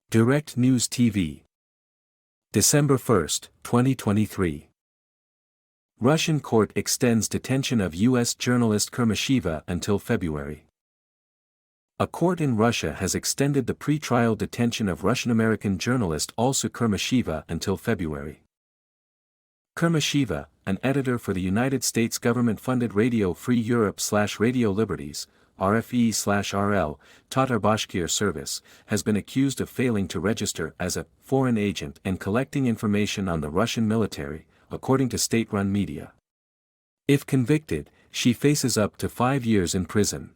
Direct News TV. December 1, 2023. Russian court extends detention of U.S. journalist Kurmasheva until February. A court in Russia has extended the pre-trial detention of Russian-American journalist Olsa Kurmasheva until February. Kurmasheva, an editor for the United States government-funded Radio Free Europe/Radio Liberties, RFE/RL, Tatar Bashkir service, has been accused of failing to register as a foreign agent and collecting information on the Russian military, according to state-run media. If convicted, she faces up to 5 years in prison.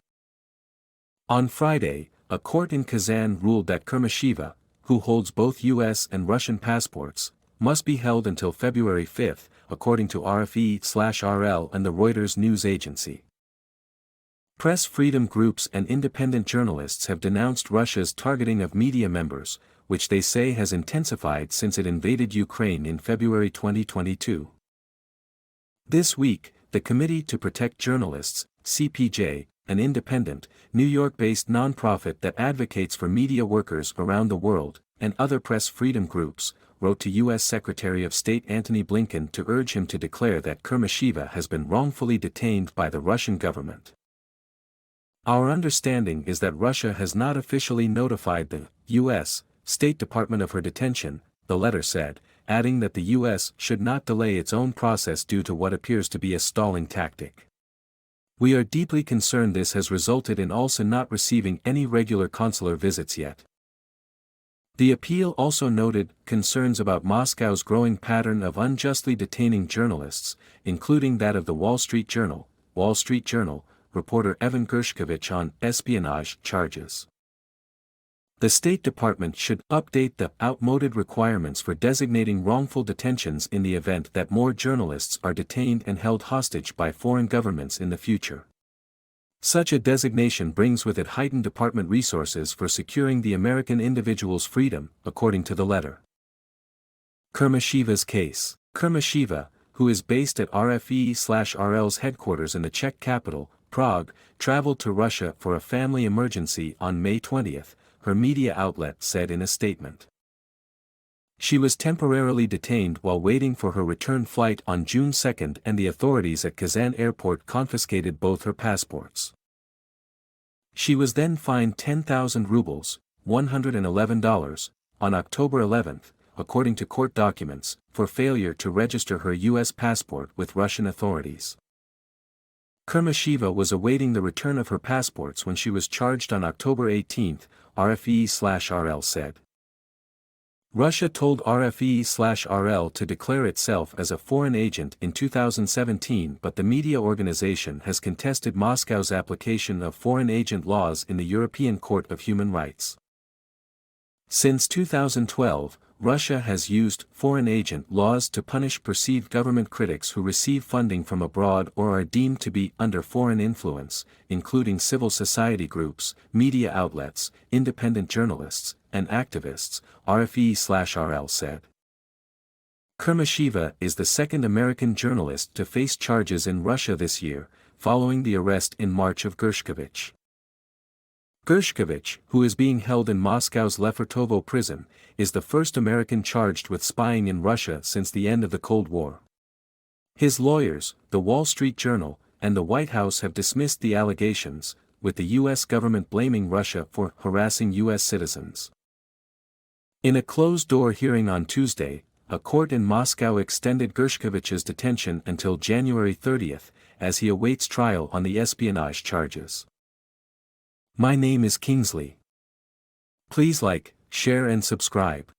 On Friday, a court in Kazan ruled that Kurmasheva, who holds both U.S. and Russian passports, must be held until February 5, according to RFE/RL and the Reuters news agency. Press freedom groups and independent journalists have denounced Russia's targeting of media members, which they say has intensified since it invaded Ukraine in February 2022. This week, the Committee to Protect Journalists, CPJ, an independent, New York-based nonprofit that advocates for media workers around the world, and other press freedom groups, wrote to U.S. Secretary of State Antony Blinken to urge him to declare that Kurmasheva has been wrongfully detained by the Russian government. Our understanding is that Russia has not officially notified the U.S. State Department of her detention, the letter said, adding that the U.S. should not delay its own process due to what appears to be a stalling tactic. We are deeply concerned this has resulted in Olsa not receiving any regular consular visits yet. The appeal also noted concerns about Moscow's growing pattern of unjustly detaining journalists, including that of the Wall Street Journal, reporter Evan Gershkovich on espionage charges. The State Department should update the outmoded requirements for designating wrongful detentions in the event that more journalists are detained and held hostage by foreign governments in the future. Such a designation brings with it heightened department resources for securing the American individual's freedom, according to the letter. Kurmasheva's case. Kurmasheva, who is based at RFE/RL's headquarters in the Czech capital, Prague, traveled to Russia for a family emergency on May 20, her media outlet said in a statement. She was temporarily detained while waiting for her return flight on June 2 and the authorities at Kazan airport confiscated both her passports. She was then fined 10,000 rubles, $111, on October 11, according to court documents, for failure to register her U.S. passport with Russian authorities. Kurmasheva was awaiting the return of her passports when she was charged on October 18, RFE/RL said. Russia told RFE/RL to declare itself as a foreign agent in 2017, but the media organization has contested Moscow's application of foreign agent laws in the European Court of Human Rights. Since 2012, Russia has used foreign agent laws to punish perceived government critics who receive funding from abroad or are deemed to be under foreign influence, including civil society groups, media outlets, independent journalists, and activists, RFE/RL said. Kurmasheva is the second American journalist to face charges in Russia this year, following the arrest in March of Gershkovich. Gershkovich, who is being held in Moscow's Lefortovo prison, is the first American charged with spying in Russia since the end of the Cold War. His lawyers, the Wall Street Journal, and the White House have dismissed the allegations, with the U.S. government blaming Russia for harassing U.S. citizens. In a closed-door hearing on Tuesday, a court in Moscow extended Gershkovich's detention until January 30, as he awaits trial on the espionage charges. My name is Kingsley. Please like, share and subscribe.